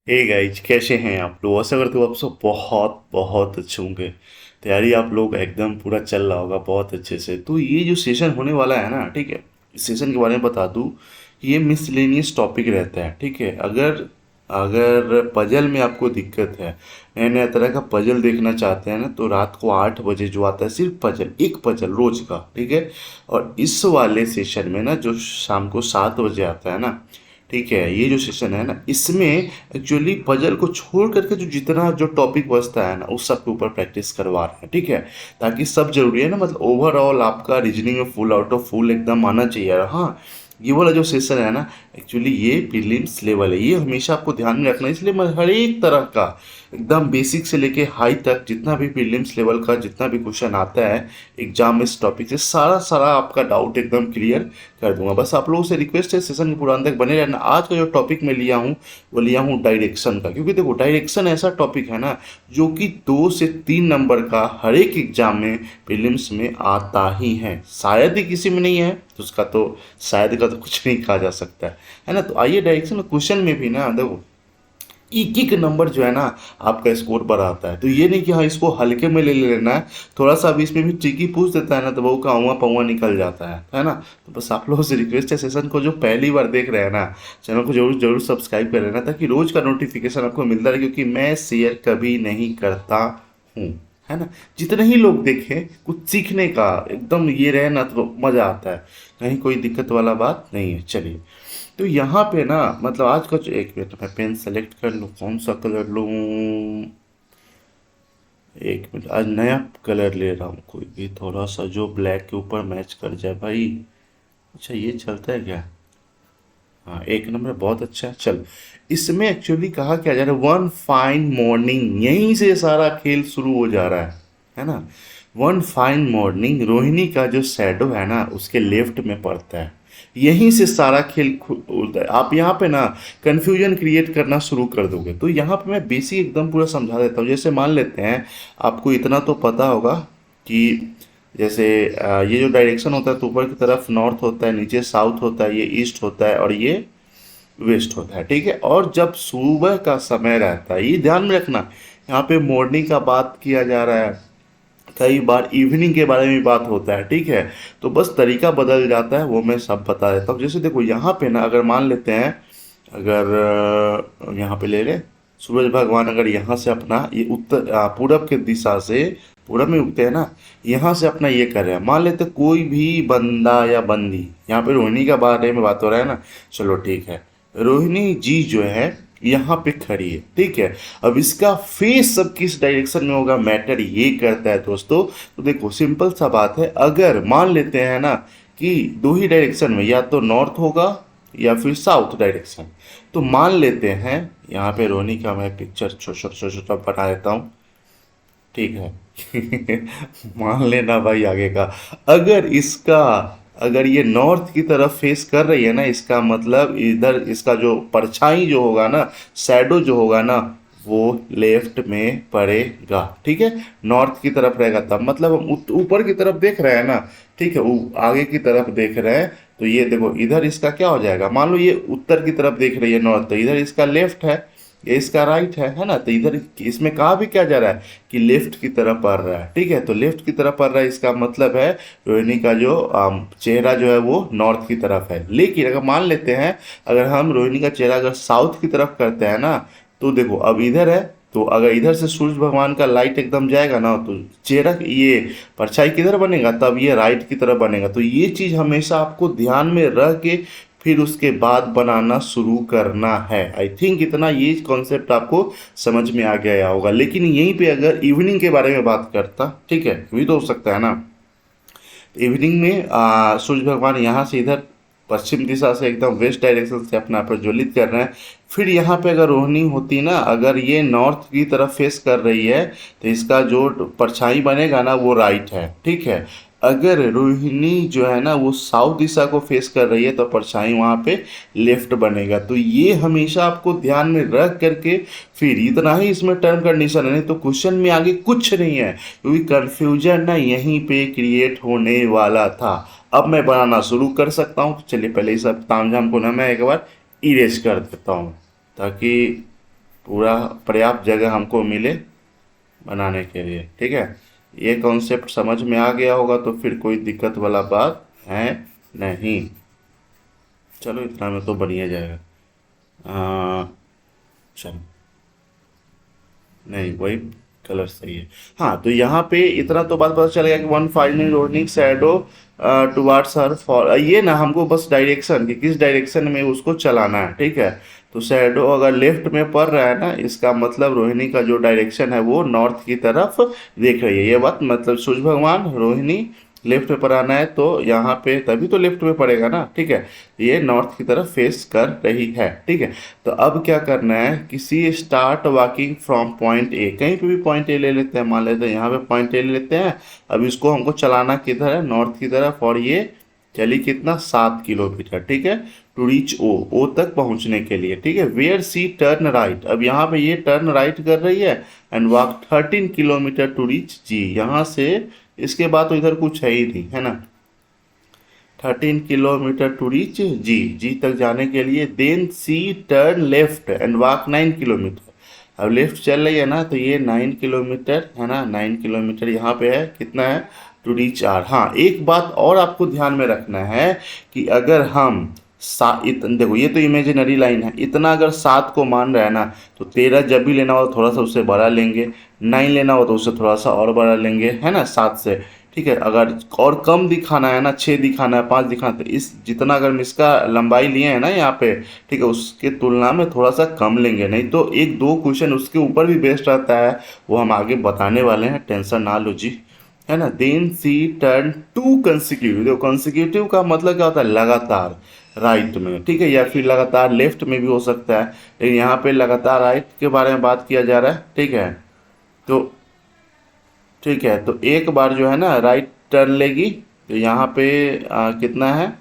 Hey guys, कैसे हैं आप लोग? आशा करते हो आप सब बहुत बहुत अच्छे होंगे। तैयारी आप लोग एकदम पूरा चल रहा होगा बहुत अच्छे से। तो ये जो सेशन होने वाला है ना, ठीक है, इस सेशन के बारे में बता दूं कि ये मिसलेनियस टॉपिक रहता है। ठीक है, अगर अगर पजल में आपको दिक्कत है, नया नया तरह का पजल देखना चाहते हैं ना, तो रात को 8 बजे जो आता है सिर्फ पजल, एक पजल रोज का, ठीक है। और इस वाले सेशन में ना, जो शाम को 7 बजे आता है ना, ठीक है, ये जो सेशन है ना, इसमें एक्चुअली पजल को छोड़ करके जो जितना जो टॉपिक बचता है ना, उस सब के ऊपर प्रैक्टिस करवा रहे हैं। ठीक है, ताकि सब जरूरी है ना, मतलब ओवरऑल आपका रीजनिंग में फुल आउट ऑफ फुल एकदम आना चाहिए। हाँ, ये वाला जो सेशन है ना, एक्चुअली ये प्रीलिम्स लेवल है, ये हमेशा आपको ध्यान में रखना है। इसलिए मैं हर एक तरह का एकदम बेसिक से लेके हाई तक जितना भी प्रीलिम्स लेवल का जितना भी क्वेश्चन आता है एग्जाम में, इस टॉपिक से सारा सारा आपका डाउट एकदम क्लियर कर दूंगा। बस आप लोगों से रिक्वेस्ट है सेशन के पूरा अंत तक बने रहना। आज का जो टॉपिक मैं लिया हूँ वो लिया हूँ डायरेक्शन का, क्योंकि देखो डायरेक्शन ऐसा टॉपिक है ना जो कि 2 से 3 नंबर का हर एक एग्जाम में प्रीलिम्स में आता ही है। शायद ही किसी में नहीं है तो उसका तो शायद का तो कुछ नहीं कहा जा सकता है ना। तो आइए डायरेक्शन क्वेश्चन में भी ना देखो एक एक नंबर जो है ना आपका स्कोर पर आता है। तो ये नहीं कि हाँ इसको हल्के में ले लेना है, थोड़ा सा अभी इसमें भी ट्रिकी पूछ देता है ना तो वो का हुआ पौवा निकल जाता है ना। तो बस आप लोगों से रिक्वेस्ट है, सेशन को जो पहली बार देख रहे हैं ना, चैनल को जरूर जरूर सब्सक्राइब कर लेना, ताकि रोज का नोटिफिकेशन आपको मिलता रहे, क्योंकि मैं शेयर कभी नहीं करता हूँ, है ना। जितने ही लोग देखें कुछ सीखने का एकदम ये रहे ना तो मज़ा आता है, कहीं कोई दिक्कत वाला बात नहीं है। चलिए, तो यहाँ पे ना मतलब आज का जो, एक मिनट मैं पेन सेलेक्ट कर लूँ, कौन सा कलर लूँ। एक मिनट, आज नया कलर ले रहा हूँ, कोई भी थोड़ा सा जो ब्लैक के ऊपर मैच कर जाए भाई। अच्छा, ये चलता है क्या? हाँ, एक नंबर बहुत अच्छा है। चल, इसमें एक्चुअली कहा क्या जा रहा है, वन फाइन मॉर्निंग, यहीं से सारा खेल शुरू हो जा रहा है ना। वन फाइन मॉर्निंग, रोहिणी का जो शैडो है ना उसके लेफ्ट में पड़ता है, यहीं से सारा खेल होता है। आप यहाँ पे ना कंफ्यूजन क्रिएट करना शुरू कर दोगे। तो यहाँ पे मैं बेसिक एकदम पूरा समझा देता हूँ। जैसे मान लेते हैं, आपको इतना तो पता होगा कि जैसे ये जो डायरेक्शन होता है तो ऊपर की तरफ नॉर्थ होता है, नीचे साउथ होता है, ये ईस्ट होता है और ये वेस्ट होता है। ठीक है, और जब सुबह का समय रहता है, ये ध्यान में रखना, यहाँ पे मॉर्निंग का बात किया जा रहा है, कई बार इवनिंग के बारे में बात होता है। ठीक है, तो बस तरीका बदल जाता है, वो मैं सब बता देता हूँ। जैसे देखो यहाँ पे ना, अगर मान लेते हैं, अगर यहाँ पे ले ले, सूरज भगवान अगर यहाँ से अपना ये उत्तर पूरब के दिशा से, पूरब में उगते हैं ना, यहाँ से अपना ये कर रहे हैं। मान लेते कोई भी बंदा या बंदी, यहाँ पे रोहिणी का बारे में बात हो रहा है ना, चलो ठीक है, रोहिणी जी जो है यहाँ पे खड़ी है। ठीक है, अब इसका फेस सब किस डायरेक्शन में होगा मैटर ये करता है दोस्तों। तो देखो सिंपल सा बात है, अगर मान लेते हैं ना कि दो ही डायरेक्शन में, या तो नॉर्थ होगा या फिर साउथ डायरेक्शन, तो मान लेते हैं यहाँ पे रोनी का मैं पिक्चर छोटा छोटा छोटा बना देता हूँ। ठीक है मान लेना भाई आगे का, अगर इसका, अगर ये नॉर्थ की तरफ फेस कर रही है ना, इसका मतलब इधर इसका जो परछाई जो होगा ना, शैडो जो होगा ना, वो लेफ्ट में पड़ेगा। ठीक है, नॉर्थ की तरफ रहेगा तब मतलब हम ऊपर की तरफ देख रहे हैं ना। ठीक है, आगे की तरफ देख रहे हैं, तो ये देखो इधर इसका क्या हो जाएगा, मान लो ये उत्तर की तरफ देख रही है नॉर्थ, तो इधर इसका लेफ्ट है, ये इसका राइट है ना। तो इधर इसमें कहा भी क्या जा रहा है कि लेफ्ट की तरफ पड़ रहा है। ठीक है, तो लेफ्ट की तरफ पड़ रहा है, इसका मतलब है रोहिणी का जो चेहरा जो है वो नॉर्थ की तरफ है। लेकिन अगर मान लेते हैं, अगर हम रोहिणी का चेहरा अगर साउथ की तरफ करते हैं ना, तो देखो अब इधर है, तो अगर इधर से सूर्य भगवान का लाइट एकदम जाएगा ना, तो चेहरा ये परछाई किधर बनेगा, तब ये राइट की तरफ बनेगा। तो ये चीज़ हमेशा आपको ध्यान में रख के फिर उसके बाद बनाना शुरू करना है। आई थिंक इतना ये कॉन्सेप्ट आपको समझ में आ गया होगा। लेकिन यहीं पे अगर इवनिंग के बारे में बात करता, ठीक है, भी तो हो सकता है ना, इवनिंग में सूर्य भगवान यहाँ से इधर पश्चिम दिशा से एकदम वेस्ट डायरेक्शन से अपना प्रज्वलित कर रहे हैं। फिर यहाँ पे अगर रोहिणी होती ना, अगर ये नॉर्थ की तरफ फेस कर रही है, तो इसका जो परछाई बनेगा ना वो राइट है। ठीक है, अगर रोहिणी जो है ना वो साउथ दिशा को फेस कर रही है, तो परछाई वहाँ पे लेफ्ट बनेगा। तो ये हमेशा आपको ध्यान में रख करके फिर इतना ही इसमें टर्म कंडीशन है, नहीं तो क्वेश्चन में आगे कुछ नहीं है, क्योंकि कंफ्यूजन ना यहीं पे क्रिएट होने वाला था। अब मैं बनाना शुरू कर सकता हूँ। चलिए पहले इस सब तामझाम को ना मैं एक बार इरेज कर देता हूँ, ताकि पूरा पर्याप्त जगह हमको मिले बनाने के लिए। ठीक है, ये कॉन्सेप्ट समझ में आ गया होगा तो फिर कोई दिक्कत वाला बात है नहीं। चलो इतना में तो बन ही जाएगा। आ, चलो, नहीं वही कलर सही है। हाँ, तो यहाँ पे इतना तो बात पता चलेगा कि one final Ronik shadow towards her for, ये ना हमको बस डायरेक्शन कि किस डायरेक्शन में उसको चलाना है। ठीक है, तो शैडो अगर लेफ्ट में पड़ रहा है ना, इसका मतलब रोहिणी का जो डायरेक्शन है वो नॉर्थ की तरफ देख रही है। ये बात मतलब सूर्य भगवान रोहिणी लेफ्ट में पड़ाना है तो यहाँ पे तभी तो लेफ्ट में पड़ेगा ना। ठीक है, ये नॉर्थ की तरफ फेस कर रही है। ठीक है, तो अब क्या करना है, किसी start walking from point A, कहीं पे भी पॉइंट ए ले लेते हैं, मान लेते हैं यहाँ पे पॉइंट ए ले लेते हैं। अब इसको हमको चलाना किधर है, नॉर्थ की तरफ, और ये चली कितना 7 किलोमीटर। ठीक है, टू रीच ओ, ओ तक पहुंचने के लिए। ठीक है, वेयर सी टर्न राइट, अब यहाँ पे ये टर्न राइट कर रही है and walk 13 kilometre to reach G, यहाँ से इसके बाद तो इधर कुछ है ही नहीं, है ना। 13 kilometre to reach G, G तक जाने के लिए। Then C turn left and walk 9 kilometre, अब लेफ्ट चल रही है ना, तो ये 9 किलोमीटर है ना, 9 किलोमीटर यहाँ पे है, कितना है, टू रीच आर। हाँ, एक बात और आपको ध्यान में रखना है कि अगर हम देखो ये तो इमेजिनरी लाइन है, इतना अगर 7 को मान रहा है ना, तो 13 जब भी लेना हो थोड़ा सा उससे बड़ा लेंगे, 9 लेना हो तो उससे थोड़ा सा और बड़ा लेंगे, है ना, 7 से। ठीक है, अगर और कम दिखाना है ना, 6 दिखाना है, 5 दिखाना है, तो इस जितना अगर हम इसका लंबाई लिए हैं ना यहाँ पे, ठीक है, उसके तुलना में थोड़ा सा कम लेंगे, नहीं तो एक दो क्वेश्चन उसके ऊपर भी बेस्ड रहता है, वो हम आगे बताने वाले हैं, टेंशन ना लो जी, है ना। Then C turn to consecutive, देखो कंसिक्यूटिव का मतलब क्या होता है, लगातार राइट में। ठीक है, या फिर लगातार लेफ्ट में भी हो सकता है, लेकिन यहाँ पे लगातार राइट के बारे में बात किया जा रहा है। ठीक है, तो ठीक है, तो एक बार जो है ना राइट टर्न लेगी, तो यहाँ पे कितना है,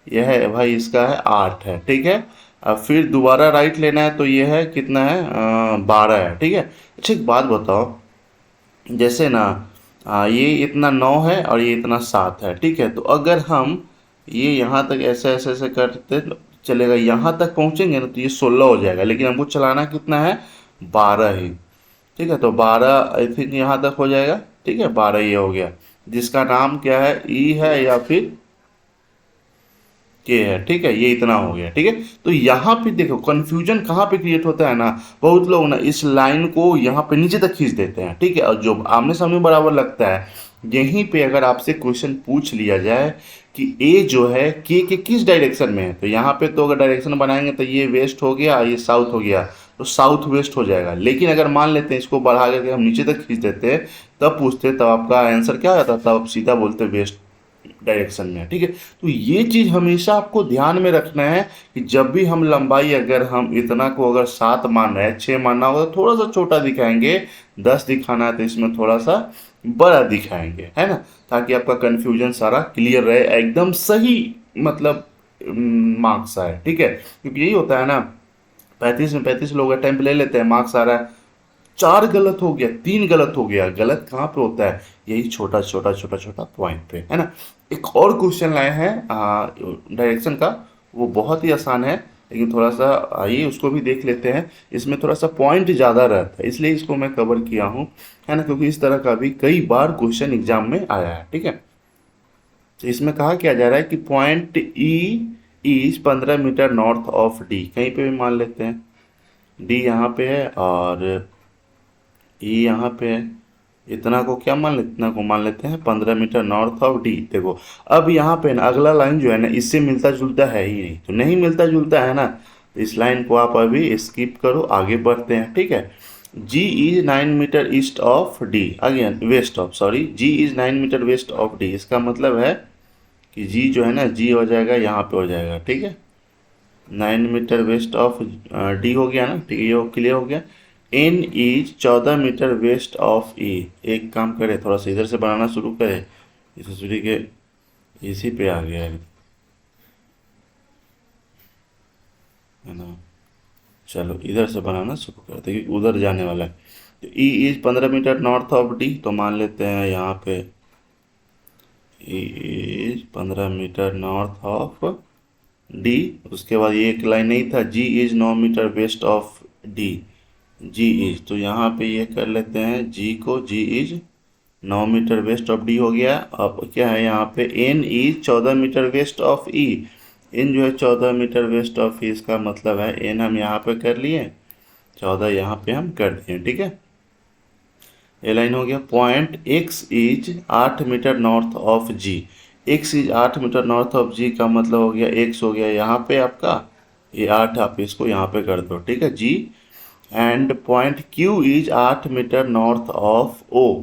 यह है भाई, इसका है 8 है। ठीक है, अब फिर दोबारा राइट लेना है तो ये है कितना है, 12 है। ठीक है, अच्छा एक बात बताओ, जैसे ना ये इतना 9 है और ये इतना 7 है। ठीक है, तो अगर हम ये यहाँ तक ऐसे ऐसे ऐसे करते चलेगा, यहाँ तक पहुँचेंगे ना, तो ये 16 हो जाएगा, लेकिन हमको चलाना कितना है, 12 ही। ठीक है, तो 12 आई थिंक यहाँ तक हो जाएगा। ठीक है, 12 ये हो गया, जिसका नाम क्या है, ई है या फिर के है। ठीक है, ये इतना हो गया। ठीक है, तो यहाँ पे देखो कंफ्यूजन कहाँ पे क्रिएट होता है ना, बहुत लोग ना इस लाइन को यहाँ पे नीचे तक खींच देते हैं। ठीक है, और जो आमने सामने बराबर लगता है, यहीं पे अगर आपसे क्वेश्चन पूछ लिया जाए कि ए जो है के किस डायरेक्शन में है, तो यहाँ पे तो अगर डायरेक्शन बनाएंगे तो ये वेस्ट हो गया, ये साउथ हो गया, तो साउथ वेस्ट हो जाएगा। लेकिन अगर मान लेते हैं इसको बढ़ा करके हम नीचे तक खींच देते हैं, तब पूछते, तब आपका आंसर क्या आता, तब आप सीधा बोलते वेस्ट डायरेक्शन में। ठीक है, तो ये चीज हमेशा आपको ध्यान में रखना है कि जब भी हम लंबाई, अगर हम इतना को अगर 7 मान रहे हैं, 6 मानना होगा तो थोड़ा सा छोटा दिखाएंगे, 10 दिखाना है तो इसमें थोड़ा सा बड़ा दिखाएंगे, है ना, ताकि आपका कंफ्यूजन सारा क्लियर रहे, एकदम सही मतलब मार्क्स आए। ठीक है, क्योंकि यही होता है ना, 35 में 35 लोग अटेम्प्ट ले लेते हैं, मार्क्स आ रहा है, 4 गलत हो गया, 3 गलत हो गया, गलत कहाँ पे होता है, यही छोटा छोटा छोटा छोटा पॉइंट पे, है ना। एक और क्वेश्चन लाए हैं डायरेक्शन का, वो बहुत ही आसान है, लेकिन थोड़ा सा आइए उसको भी देख लेते हैं। इसमें थोड़ा सा पॉइंट ज़्यादा रहता है, इसलिए इसको मैं कवर किया हूँ, है ना, क्योंकि इस तरह का भी कई बार क्वेश्चन एग्जाम में आया है। ठीक है, तो इसमें कहा क्या जा रहा है कि point E is 15 metre north of D, कहीं पे भी मान लेते हैं, डी यहाँ पे है और ई यहाँ पे है, इतना को क्या मान लेते, इतना को मान लेते हैं 15 मीटर नॉर्थ ऑफ डी। देखो अब यहाँ पे ना अगला लाइन जो है ना, इससे मिलता जुलता है ही नहीं, तो नहीं मिलता जुलता है ना, तो इस लाइन को आप अभी स्किप करो, आगे बढ़ते हैं। ठीक है, G is 9 metre east of D, again west of, sorry, G is 9 metre west of D, इसका मतलब है कि जी जो है ना, जी हो जाएगा यहाँ पे हो जाएगा। ठीक है, 9 मीटर वेस्ट ऑफ डी हो गया ना, ठीक है, ये क्लियर हो गया। N is 14 metre west of E, एक काम करे थोड़ा सा इधर से बनाना शुरू करे, इस सूर्य के इसी पे आ गया है ना, चलो इधर से बनाना शुरू करते हैं, उधर जाने वाला है। तो E is 15 metre north of D, तो मान लेते हैं यहाँ पे E is 15 metre north of D, उसके बाद ये एक लाइन नहीं था, G is 9 metre west of D, G is, तो यहाँ पे ये कर लेते हैं जी को, G is 9 metre west of D हो गया। अब क्या है यहाँ पे, N is 14 metre west of E. N जो है 14 मीटर वेस्ट ऑफ ई, इसका मतलब है एन हम यहाँ पे कर लिए, 14 यहाँ पे हम कर दिए, ठीक है। ये लाइन हो गया। Point X is 8 metre north of G. X is 8 metre north of G का मतलब हो गया, एक्स हो गया यहाँ पे आपका, ये 8 आप इसको यहाँ पे कर दो, ठीक है जी। And point Q is 8 metre north of O.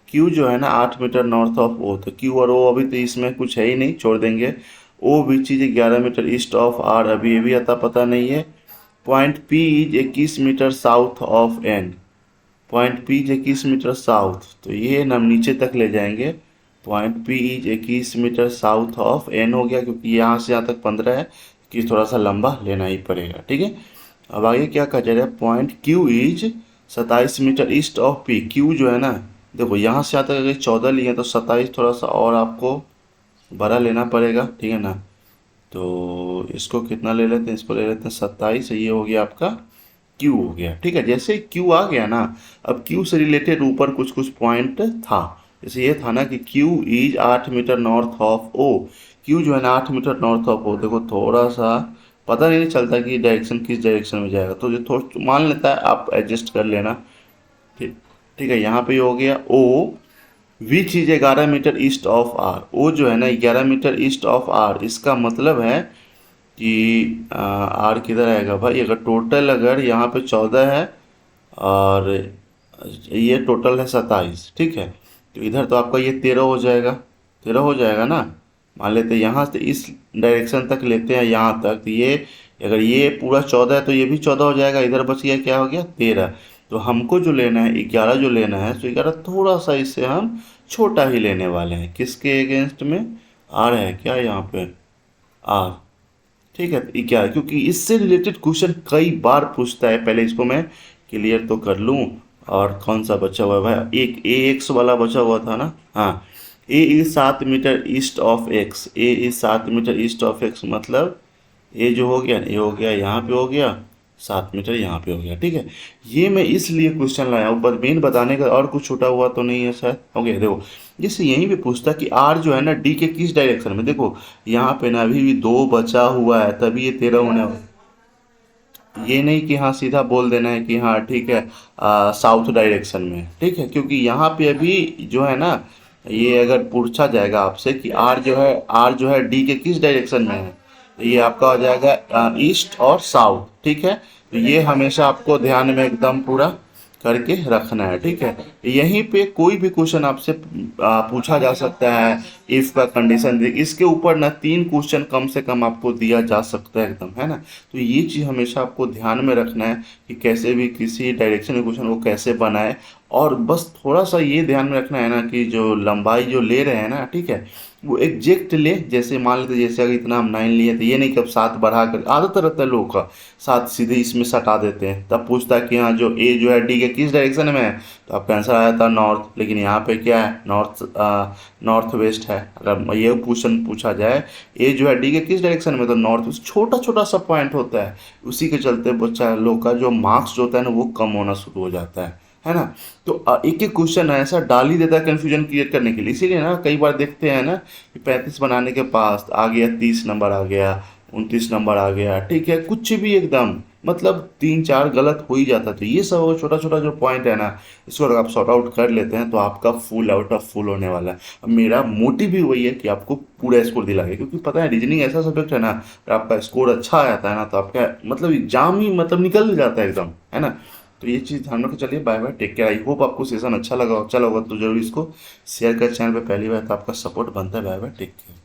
Q जो है ना 8 मीटर नॉर्थ ऑफ ओ, तो क्यू और ओ अभी तो इसमें कुछ है ही नहीं, छोड़ देंगे। ओ भी चीज़ 11 मीटर ईस्ट ऑफ आर, अभी ये भी अता पता नहीं है। Point P is 21 metre south of N. Point P is 21 metre south, तो ये हम नीचे तक ले जाएंगे। Point P is 21 metre south of N हो गया, क्योंकि यहाँ से यहाँ तक 15 है कि थोड़ा सा लंबा लेना ही पड़ेगा, ठीक है। अब आगे क्या कहा जा रहा है, point Q is 27 metre east of P. Q जो है ना, देखो यहाँ से यहाँ तक अगर 14 लिए तो 27 थोड़ा सा और आपको बड़ा लेना पड़ेगा, ठीक है ना। तो इसको कितना ले लेते हैं, इसको ले लेते हैं 27, ये हो गया आपका क्यू हो गया, ठीक है। जैसे क्यू आ गया ना, अब क्यू से रिलेटेड ऊपर कुछ कुछ पॉइंट था। जैसे ये था ना कि Q is 8 metre north of O. Q जो है ना 8 मीटर नॉर्थ ऑफ ओ, देखो थोड़ा सा पता नहीं चलता कि डायरेक्शन किस डायरेक्शन में जाएगा, तो जो थोड़ा मान लेता है, आप एडजस्ट कर लेना, ठीक। ठीक है, यहाँ पे हो गया O which is 11 metre east of R. O जो है ना 11 मीटर ईस्ट ऑफ आर, इसका मतलब है कि आर किधर आएगा भाई, अगर टोटल अगर यहाँ पे 14 है और ये टोटल है 27, ठीक है। तो इधर तो आपका ये 13 हो जाएगा, 13 हो जाएगा ना। मान लेते हैं यहाँ से इस डायरेक्शन तक लेते हैं यहाँ तक, तो ये अगर ये पूरा 14 है तो ये भी 14 हो जाएगा, इधर बच गया क्या हो गया 13। तो हमको जो लेना है 11 जो लेना है, तो 11 थोड़ा सा इससे हम छोटा ही लेने वाले हैं, किसके अगेंस्ट में, आर है क्या यहाँ पे, आर, ठीक है। ये क्या है, क्योंकि इससे रिलेटेड क्वेश्चन कई बार पूछता है, पहले इसको मैं क्लियर तो कर लूँ। और कौन सा बचा हुआ है भाई, एक ए एक्स वाला बचा हुआ था ना, हाँ। A is 7 metre east of X. A is 7 metre east of X, मतलब ये जो हो गया, ये हो गया यहाँ पे हो गया 7 मीटर, यहाँ पे हो गया, ठीक है। ये मैं इसलिए क्वेश्चन लाया हूँ, पर मेन बताने का और कुछ छूटा हुआ तो नहीं है शायद, हो गया। देखो जैसे यहीं पे पूछता कि आर जो है ना डी के किस डायरेक्शन में, देखो यहाँ पे ना अभी भी 2 बचा हुआ है, तभी ये 13 होने वाला। ये नहीं कि हाँ सीधा बोल देना है कि हाँ ठीक है साउथ डायरेक्शन में, ठीक है। क्योंकि यहाँ पे अभी जो है ना, ये अगर पूछा जाएगा आपसे कि आर जो है डी के किस डायरेक्शन में है, तो ये आपका हो जाएगा ईस्ट और साउथ, ठीक है। तो ये हमेशा आपको ध्यान में एकदम पूरा करके रखना है, ठीक है। यहीं पे कोई भी क्वेश्चन आपसे पूछा जा सकता है, इफ का कंडीशन दे, इसके ऊपर ना 3 क्वेश्चन कम से कम आपको दिया जा सकता है एकदम, है ना। तो ये चीज़ हमेशा आपको ध्यान में रखना है कि कैसे भी किसी डायरेक्शन में क्वेश्चन वो कैसे बनाए। और बस थोड़ा सा ये ध्यान में रखना है ना कि जो लंबाई जो ले रहे हैं ना, ठीक है, वो एग्जैक्ट ले। जैसे मान लेते जैसे अगर इतना हम 9 लिए, तो ये नहीं कि अब 7 बढ़ा कर, आदत रहता है लोगों का 7 सीधे इसमें सटा देते हैं, तब पूछता है कि हाँ जो ए जो है डी के किस डायरेक्शन में है, तो आपका आंसर आया था नॉर्थ। लेकिन यहाँ पे क्या है, नॉर्थ वेस्ट है। अगर ये क्वेश्चन पूछा जाए ए जो है डी के किस डायरेक्शन में, तो नॉर्थ। छोटा छोटा सा पॉइंट होता है, उसी के चलते बच्चा लोग का जो मार्क्स जो होता है ना, वो कम होना शुरू हो जाता है ना। तो एक एक क्वेश्चन ऐसा डाल ही देता है कन्फ्यूजन क्रिएट करने के लिए। इसीलिए ना कई बार देखते हैं ना कि 35 बनाने के पास आ गया 30 नंबर आ गया, 29 नंबर आ गया, ठीक है, कुछ भी एकदम मतलब 3-4 गलत हो ही जाता। तो ये सब छोटा छोटा जो पॉइंट है ना, इसको अगर आप सॉर्ट आउट कर लेते हैं तो आपका फुल आउट ऑफ फुल होने वाला है। अब मेरा मोटिव भी वही है कि आपको पूरा स्कोर दिलाएगा, क्योंकि पता है रीजनिंग ऐसा सब्जेक्ट है ना, अगर आपका स्कोर अच्छा आ जाता है ना, तो आपका मतलब एग्जाम ही मतलब निकल जाता है एकदम, है ना। तो ये चीज़ ध्यान रखो। चलिए bye bye, take care. I hope आपको सेशन अच्छा लगा होगा, तो जरूर इसको शेयर कर, चैनल पे पहली बार तो आपका सपोर्ट बनता है। Bye bye, take care.